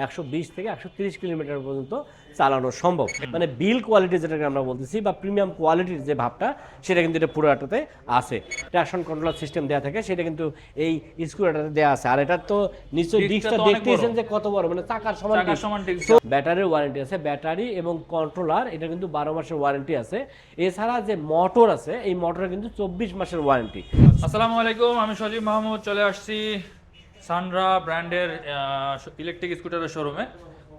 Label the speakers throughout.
Speaker 1: 120 থেকে 130 কিলোমিটার পর্যন্ত চালানো সম্ভব। মানে বিল কোয়ালিটি যেটাকে আমরা বলতেছি বা প্রিমিয়াম কোয়ালিটির যে ভাবটা সেটা কিন্তু এটা পুরোটাতে আছে। ট্র্যাকশন কন্ট্রোলার সিস্টেম দেওয়া থাকে, সেটা কিন্তু এই স্কুটারটাতে দেওয়া আছে। আর এটা তো নিশ্চয়ই ডিস্কটা দেখতেছেন যে কত বড়, মানে চাকার সমান। ব্যাটারির ওয়ারেন্টি আছে, ব্যাটারি এবং কন্ট্রোলার এটা কিন্তু 12 মাসের ওয়ারেন্টি আছে। এছাড়া যে মোটর আছে এই মোটরে কিন্তু 24 মাসের ওয়ারেন্টি।
Speaker 2: আসসালামু আলাইকুম, আমি সজীব মাহমুদ চলে আসছি সানরা ব্র্যান্ডের ইলেকট্রিক স্কুটারের শোরুমে।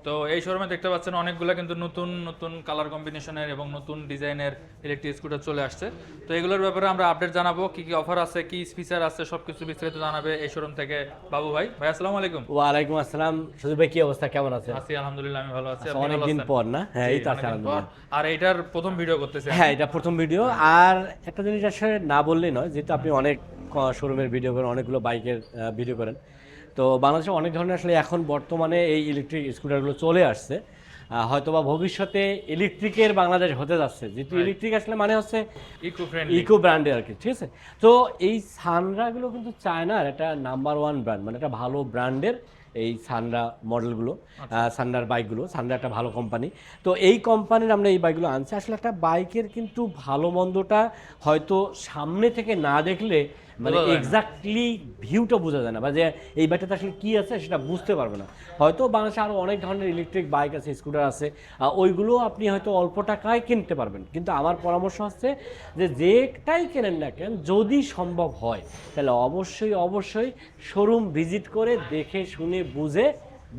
Speaker 2: তো এই শোরুমে দেখতে পাচ্ছেন অনেকগুলো কিন্তু নতুন নতুন কালার কম্বিনেশনের এবং নতুন ডিজাইনের ইলেকট্রিক স্কুটার চলে আসছে। তো এগুলোর ব্যাপারে আমরা আপডেট জানাবো, কি কি অফার আছে, কি ফিচার আছে, সবকিছু বিস্তারিত জানাবে এই শোরুম থেকে বাবু ভাই। ভাই আসসালামু আলাইকুম।
Speaker 1: ওয়ালাইকুম আসসালাম সজীব ভাই, কি অবস্থা, কেমন আছেন?
Speaker 2: আছি আলহামদুলিল্লাহ, আমি ভালো আছি। আপনি
Speaker 1: অনেক দিন পর না? হ্যাঁ, এই তো আছে আলহামদুলিল্লাহ।
Speaker 2: আর এইটার প্রথম ভিডিও করতেছেন?
Speaker 1: হ্যাঁ, এটা প্রথম ভিডিও। আর একটা জিনিস আসলে না বললেই নয়, যেহেতু আপনি অনেক শোরুমের ভিডিও করেন, অনেকগুলো বাইকের ভিডিও করেন, তো বাংলাদেশে অনেক ধরনের আসলে এখন বর্তমানে এই ইলেকট্রিক স্কুটারগুলো চলে আসছে। হয়তোবা ভবিষ্যতে ইলেকট্রিকের বাংলাদেশ হতে যাচ্ছে, যেহেতু ইলেকট্রিক আসলে মানে হচ্ছে ইকো ব্র্যান্ডের আর কি, ঠিক আছে? তো এই সানরাগুলো কিন্তু চায়নার একটা নাম্বার 1 ব্র্যান্ড, মানে একটা ভালো ব্র্যান্ডের এই সানরা মডেলগুলো, সানরার বাইকগুলো। সানরা একটা ভালো কোম্পানি, তো এই কোম্পানির আমরা এই বাইকগুলো আনছি। আসলে একটা বাইকের কিন্তু ভালো মন্দটা হয়তো সামনে থেকে না দেখলে মানে এক্স্যাক্টলি ভিউটা বোঝা যায় না, বা যে এই বাইকটাতে আসলে কী আছে সেটা বুঝতে পারবে না। হয়তো বাংলাদেশে আরও অনেক ধরনের ইলেকট্রিক বাইক আছে, স্কুটার আছে, ওইগুলো আপনি হয়তো অল্প টাকায় কিনতে পারবেন। কিন্তু আমার পরামর্শ হচ্ছে যে যেটাই কেনেন না কেন, যদি সম্ভব হয় তাহলে অবশ্যই অবশ্যই শোরুম ভিজিট করে দেখে শুনে বুঝে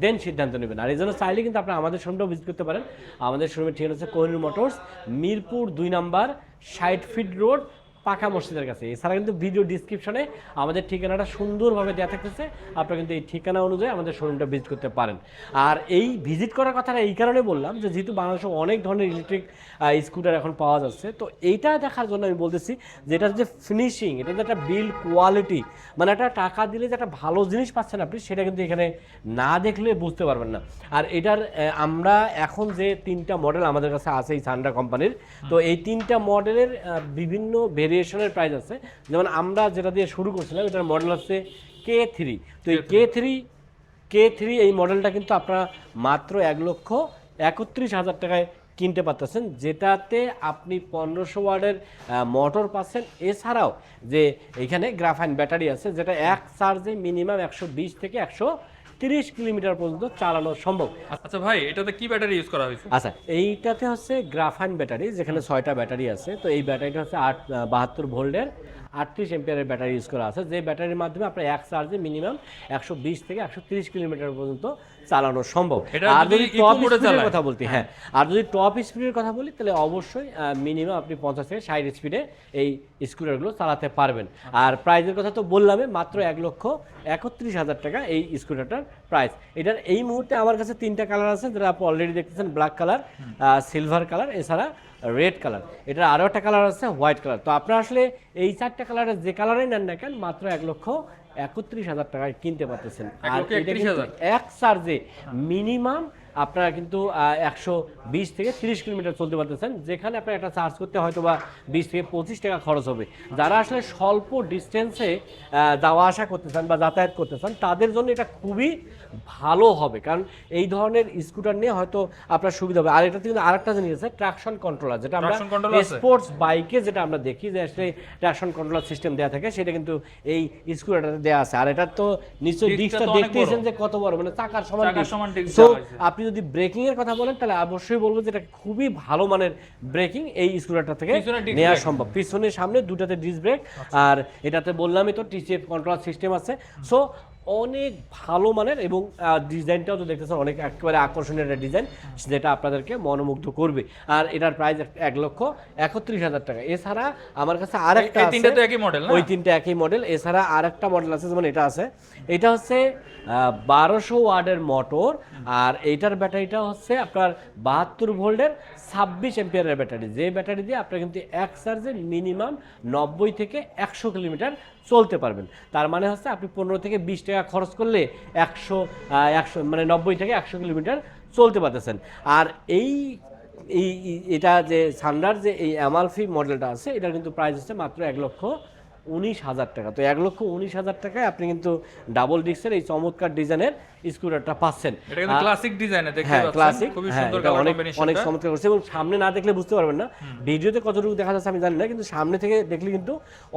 Speaker 1: দেন সিদ্ধান্ত নেবেন। আর এই জন্য চাইলে কিন্তু আপনারা আমাদের শোরুমটাও ভিজিট করতে পারেন। আমাদের শোরুমের ঠিকানা হচ্ছে Kohinoor motors, Mirpur 2 number 60 fit road, পাকা মসজিদের কাছে। এছাড়া কিন্তু ভিডিও ডিসক্রিপশনে আমাদের ঠিকানাটা সুন্দরভাবে দেওয়া থাকতেছে, আপনারা কিন্তু এই ঠিকানা অনুযায়ী আমাদের শোরুমটা ভিজিট করতে পারেন। আর এই ভিজিট করার কথাটা এই কারণে বললাম যে যেহেতু বাংলাদেশে অনেক ধরনের ইলেকট্রিক স্কুটার এখন পাওয়া যাচ্ছে, তো এইটা দেখার জন্য আমি বলতেছি যে এটা যে ফিনিশিং, এটা যে একটা বিল্ড কোয়ালিটি, মানে একটা টাকা দিলে যে একটা ভালো জিনিস পাচ্ছেন আপনি, সেটা কিন্তু এখানে না দেখলে বুঝতে পারবেন না। আর এটার আমরা এখন যে 3টা মডেল আমাদের কাছে আছে এই সানরা কোম্পানির, তো এই 3টা মডেলের বিভিন্ন ভেরিয়েশনের প্রাইস আছে। যেমন আমরা যেটা দিয়ে শুরু করছিলাম, এটার মডেল হচ্ছে K3। তো এই K3 এই মডেলটা কিন্তু আপনারা মাত্র 1,31,000 টাকায় কিনতে পারতেছেন, যেটাতে আপনি 1500 ওয়াটের মোটর পাচ্ছেন। এছাড়াও যে এখানে গ্রাফাইন ব্যাটারি আছে, যেটা এক চার্জে মিনিমাম 120 থেকে 130 কিলোমিটার পর্যন্ত চালানো সম্ভব।
Speaker 2: আচ্ছা ভাই, এটাতে কি ব্যাটারি ইউজ করা হয়েছে?
Speaker 1: আচ্ছা, এইটাতে হচ্ছে গ্রাফাইন ব্যাটারি, যেখানে 6টা ব্যাটারি আছে। তো এই ব্যাটারিটা হচ্ছে 72 ভোল্টের 38 এম্পিয়ারের ব্যাটারি ইউজ করা আছে, যে ব্যাটারির মাধ্যমে আপনার এক চার্জে মিনিমাম 120 থেকে 130 কিলোমিটার পর্যন্ত চালানো সম্ভব। আর যদি টপ স্পিডের কথা বলতে, হ্যাঁ, আর যদি টপ স্পিডের কথা বলি তাহলে অবশ্যই মিনিমাম আপনি 50 থেকে 60 স্পিডে এই স্কুটারগুলো চালাতে পারবেন। আর প্রাইসের কথা তো বললামই, মাত্র 1,31,000 টাকা এই স্কুটারটার প্রাইস। এটার এই মুহূর্তে আমার কাছে 3টা কালার আছে, যেটা আপনি অলরেডি দেখতেছেন, ব্ল্যাক কালার, সিলভার কালার, এছাড়া রেড কালার। এটার আরও একটা কালার আছে হোয়াইট কালার। তো আপনারা আসলে এই 4টা কালারের যে কালারই নেন না কেন, মাত্র 1,31,000 টাকায় কিনতে পারতেছেন। আর এটা কিন্তু এক চার্জে মিনিমাম আপনারা কিন্তু 120 থেকে 30 কিলোমিটার চলতে পারতেছেন, যেখানে আপনার একটা চার্জ করতে হয়তো বা 20 থেকে 25 টাকা খরচ হবে। যারা আসলে স্বল্প ডিস্টেন্সে যাওয়া আসা করতে চান বা যাতায়াত করতে চান, তাদের জন্য এটা খুবই ভালো হবে, কারণ এই ধরনের স্কুটার নিয়ে হয়তো আপনার সুবিধা হবে। আর এটা কিন্তু আরেকটা জিনিস আছে, ট্রাকশন কন্ট্রোলার, যেটা আমরা স্পোর্টস বাইকে যেটা আমরা দেখি যে আসলে ট্রাকশন কন্ট্রোলার সিস্টেম দেওয়া থাকে, সেটা কিন্তু এই স্কুটারটাতে দেওয়া আছে। আর এটা তো নিশ্চয়ই ডিস্কটা দেখতেছেন যে কত বড়, মানে চাকার সমান। তো আপনি যদি ব্রেকিং এর কথা বলেন তাহলে অবশ্যই বলবো যে এটা খুবই ভালো মানের ব্রেকিং এই স্কুটারটা থেকে নেওয়া সম্ভব। পিছনে সামনে দুটাতে ডিস্ক ব্রেক, আর এটাতে বললামই তো টিসিএফ কন্ট্রোল সিস্টেম আছে। সো অনেক ভালো মানের, এবং ডিজাইনটাও তো দেখতেছেন অনেক একেবারে আকর্ষণীয় একটা ডিজাইন, যেটা আপনাদেরকে মনোমুগ্ধ করবে। আর এটার প্রাইস 1,31,000 টাকা। এছাড়া আমার কাছে আরেকটা আছে, ওই 3টা একই মডেল। এছাড়া আরেকটা মডেল আছে, যেমন এটা আছে, এটা হচ্ছে 1200 ওয়াটের মোটর, আর এইটার ব্যাটারিটা হচ্ছে আপনার 72 ভোল্টের 26 এম্পিয়ারের ব্যাটারি, যে ব্যাটারি দিয়ে আপনারা কিন্তু এক চার্জে মিনিমাম 90 থেকে 100 কিলোমিটার চলতে পারবেন। তার মানে হচ্ছে আপনি 15 থেকে 20 টাকা খরচ করলে 100 মানে 90 থেকে 100 কিলোমিটার চলতে পারতেছেন। আর এটা যে সানরার যে এই অ্যামালফি মডেলটা আছে, এটার কিন্তু প্রাইস হচ্ছে মাত্র 1,30,000 19,000 টাকা। তো 1,19,000 টাকায় আপনি কিন্তু ডাবল ডিস্কের এই চমৎকার ডিজাইনের স্কুটারটা পাচ্ছেন।
Speaker 2: এটা কিন্তু ক্লাসিক ডিজাইনে দেখতে
Speaker 1: হ্যাঁ
Speaker 2: পাচ্ছেন,
Speaker 1: ক্লাসিক,
Speaker 2: খুবই
Speaker 1: হ্যাঁ
Speaker 2: সুন্দর
Speaker 1: এটা
Speaker 2: কালার
Speaker 1: অনেক
Speaker 2: কম্বিনেশন।
Speaker 1: অনেক চমৎকার করছে এবং সামনে না দেখলে বুঝতে পারবেন না, ভিডিওতে কতটুকু দেখা যাচ্ছে আমি জানি না, কিন্তু সামনে থেকে দেখলে কিন্তু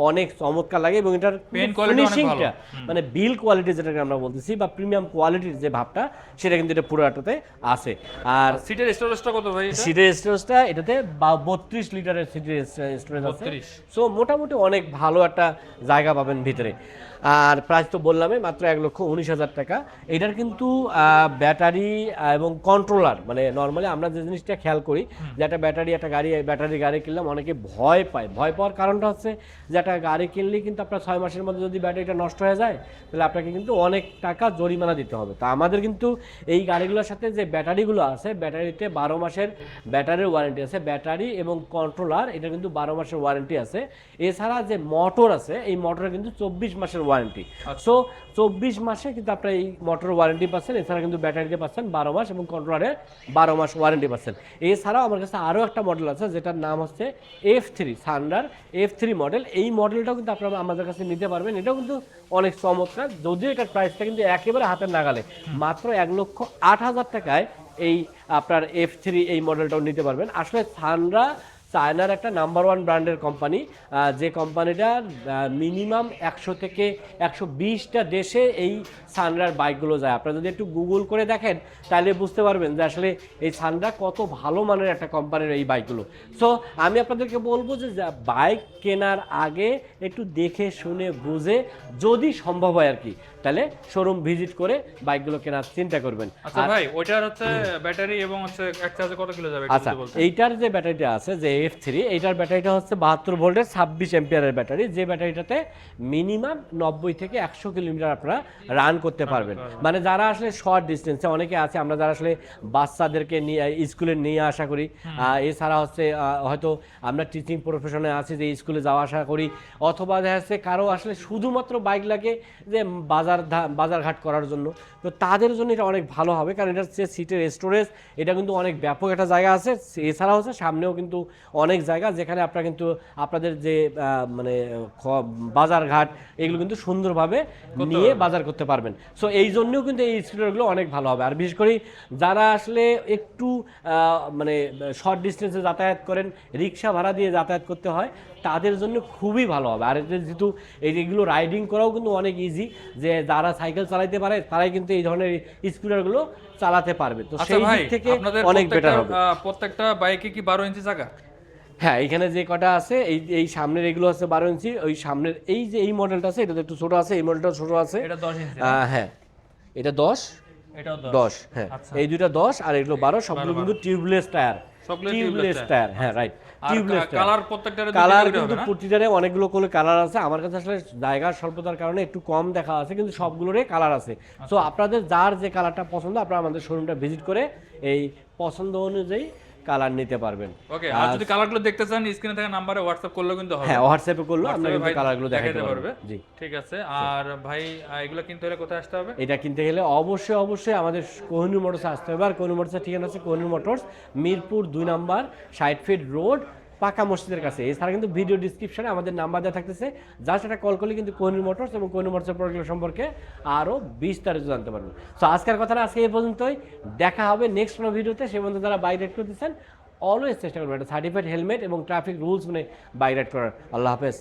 Speaker 1: অনেক চমৎকার লাগে এবং এটার
Speaker 2: Paint quality অনেক ভালো।
Speaker 1: মানে বিল কোয়ালিটি যেটাকে আমরা বলতেছি বা প্রিমিয়াম কোয়ালিটির যে ভাবটা সেটা কিন্তু এটা পুরোটাতে আছে। আর
Speaker 2: সিটের স্টোরেজটা কত ভাই এটা?
Speaker 1: সিটের স্টোরেজটা এটাতে 32 লিটারের সিটের স্টোরেজ আছে।
Speaker 2: 32
Speaker 1: সো মোটামুটি অনেক ভালো একটা জায়গা পাবেন ভিতরে। আর প্রাইস তো বললামই, মাত্র 1,19,000 টাকা। এটার কিন্তু ব্যাটারি এবং কন্ট্রোলার, মানে নর্মালি আমরা যে জিনিসটা খেয়াল করি যে একটা ব্যাটারি গাড়ি কিনলাম অনেকে ভয় পায়। ভয় পাওয়ার কারণটা হচ্ছে যে একটা গাড়ি কিনলে কিন্তু আপনার 6 মাসের মধ্যে যদি ব্যাটারিটা নষ্ট হয়ে যায় তাহলে আপনাকে কিন্তু অনেক টাকা জরিমানা দিতে হবে। তা আমাদের কিন্তু এই গাড়িগুলোর সাথে যে ব্যাটারিগুলো আছে, ব্যাটারিতে 12 মাসের ব্যাটারির ওয়ারেন্টি আছে। ব্যাটারি এবং কন্ট্রোলার এটা কিন্তু 12 মাসের ওয়ারেন্টি আছে। এছাড়া যে মোটর আছে, এই মোটরে কিন্তু 24 মাসের ওয়ারেন্টি। সো 24 মাসে কিন্তু আপনার এই মোটর ওয়ারেন্টি পাচ্ছেন। এছাড়া কিন্তু ব্যাটারিতে পাচ্ছেন 12 মাস এবং কন্ট্রোলারে 12 মাস ওয়ারেন্টি পাচ্ছেন। এছাড়াও আমার কাছে আরও একটা মডেল আছে যেটার নাম হচ্ছে F3 সান্ডার F3 মডেল। এই মডেলটাও কিন্তু আপনারা আমাদের কাছে নিতে পারবেন। এটাও কিন্তু অনেক চমৎকার, যদিও এটার প্রাইসটা কিন্তু একেবারে হাতের নাগালে, মাত্র 1,08,000 টাকায় এই আপনার F3 এই মডেলটাও নিতে পারবেন। আসলে সানরা চায়নার একটা নাম্বার 1 ব্র্যান্ডের কোম্পানি, যে কোম্পানিটার মিনিমাম 100 থেকে 120টা দেশে এই সানরার বাইকগুলো যায়। আপনারা যদি একটু গুগল করে দেখেন তাহলে বুঝতে পারবেন যে আসলে এই সানরা কত ভালো মানের একটা কোম্পানির এই বাইকগুলো। সো আমি আপনাদেরকে বলবো যে বাইক কেনার আগে একটু দেখে শুনে বুঝে যদি সম্ভব হয় আর কি, তাহলে শোরুম ভিজিট করে বাইকগুলো কেনার চিন্তা করবেন।
Speaker 2: আচ্ছা ভাই, ওইটার হচ্ছে ব্যাটারি এবং হচ্ছে এক চার্জে কত কিলো যাবে?
Speaker 1: আচ্ছা, এইটার যে ব্যাটারিটা আছে যে F3, এইটার ব্যাটারিটা হচ্ছে 72 ভোল্টের 26 এম্পিয়ারের ব্যাটারি, যে ব্যাটারিটাতে মিনিমাম 90 থেকে 100 কিলোমিটার আপনারা রান করতে পারবেন। মানে যারা আসলে শর্ট ডিস্টেন্সে, অনেকে আছে আমরা যারা আসলে বাচ্চাদেরকে নিয়ে স্কুলে নিয়ে আসা করি, এছাড়া হচ্ছে হয়তো আমরা টিচিং প্রফেশনে আছি যে স্কুলে যাওয়া আসা করি, অথবা দেখা যাচ্ছে কারো আসলে শুধুমাত্র বাইক লাগে যে বাজারঘাট করার জন্য, তো তাদের জন্য এটা অনেক ভালো হবে। কারণ এটার যে সিটের স্টোরেজ এটা কিন্তু অনেক ব্যাপক একটা জায়গা আছে। এছাড়া হচ্ছে সামনেও কিন্তু অনেক জায়গা যেখানে আপনারা কিন্তু আপনাদের যে মানে বাজারঘাট এগুলো কিন্তু সুন্দরভাবে নিয়ে বাজার করতে পারবেন। সো এই জন্যও কিন্তু এই স্কুটারগুলো অনেক ভালো হবে। আর বিশেষ করে যারা আসলে একটু মানে শর্ট ডিস্টেন্সে যাতায়াত করেন, রিক্সা ভাড়া দিয়ে যাতায়াত করতে হয়, তাদের জন্য খুবই ভালো হবে। আর যেহেতু এইগুলো রাইডিং করাও কিন্তু অনেক ইজি, যে যারা সাইকেল চালাতে পারে তারাই কিন্তু এই ধরনের স্কুটারগুলো চালাতে পারবে। তো সেই দিক থেকে অনেক বেটার হবে।
Speaker 2: প্রত্যেকটা বাইকে কি 12 ইঞ্চি চাকা?
Speaker 1: হ্যাঁ, এখানে যে কটা আছে এই সামনের এগুলো আছে 12 ইঞ্চি, ওই সামনের এই যে এই মডেলটা আছে এটা একটু ছোট আছে, এই মডেলটা ছোট আছে।
Speaker 2: এটা 10 ইঞ্চি।
Speaker 1: হ্যাঁ, এটা 10,
Speaker 2: এটাও
Speaker 1: 10, হ্যাঁ এই দুইটা 10 আর এগুলো 12, সবগুলো কিন্তু টিউবলেস টায়ার। টিউবলেস টায়ার, হ্যাঁ রাইট, টিউবলেস টায়ার।
Speaker 2: কালার প্রত্যেকটার
Speaker 1: কালার কিন্তু প্রতিটারে অনেকগুলো করে কালার আছে। আমার কাছে আসলে জায়গার স্বল্পতার কারণে একটু কম দেখা আছে, কিন্তু সবগুলোরই কালার আছে। সো আপনাদের যার যে কালারটা পছন্দ আপনারা আমাদের শোরুমটা ভিজিট করে এই পছন্দ অনুযায়ী কালার নিতে পারবেন।
Speaker 2: ওকে, আর যদি কালারগুলো দেখতে চান স্ক্রিনে থাকা নম্বরে হোয়াটসঅ্যাপ করলেও কিন্তু হবে।
Speaker 1: হ্যাঁ, হোয়াটসঅ্যাপে করলে আমরা কিন্তু কালারগুলো দেখাতে পারবো। জি,
Speaker 2: ঠিক আছে। আর ভাই এগুলো কিনতে হলে কোথায় আসতে হবে?
Speaker 1: এটা কিনতে গেলে অবশ্যই আমাদের কোহিনূর মোটরসে আসতে হবে। আর কোহিনূর মোটরসের ঠিকানা হচ্ছে কোহিনূর মোটরস, মিরপুর 2 নম্বর 60 ফিট রোড, পাকা মসজিদের কাছে। এছাড়া কিন্তু ভিডিও ডিসক্রিপশনে আমাদের নাম্বার দেওয়া থাকতেছে, জাস্ট একটা কল করলে কিন্তু কোহিনূর মোটরস এবং কোহিনূর মোটরসের প্রোডাক্ট সম্পর্কে আরও বিস্তারিত জানতে পারবেন। তো আজকের কথাটা আজকে এই পর্যন্তই, দেখা হবে নেক্সট কোনো ভিডিওতে। সে পর্যন্ত যারা বাইক রাইড করতেছেন অলওয়েজ চেষ্টা করবেন একটা সার্টিফাইড হেলমেট এবং ট্রাফিক রুলস মানে বাইক রাইড করার। আল্লাহ হাফেজ।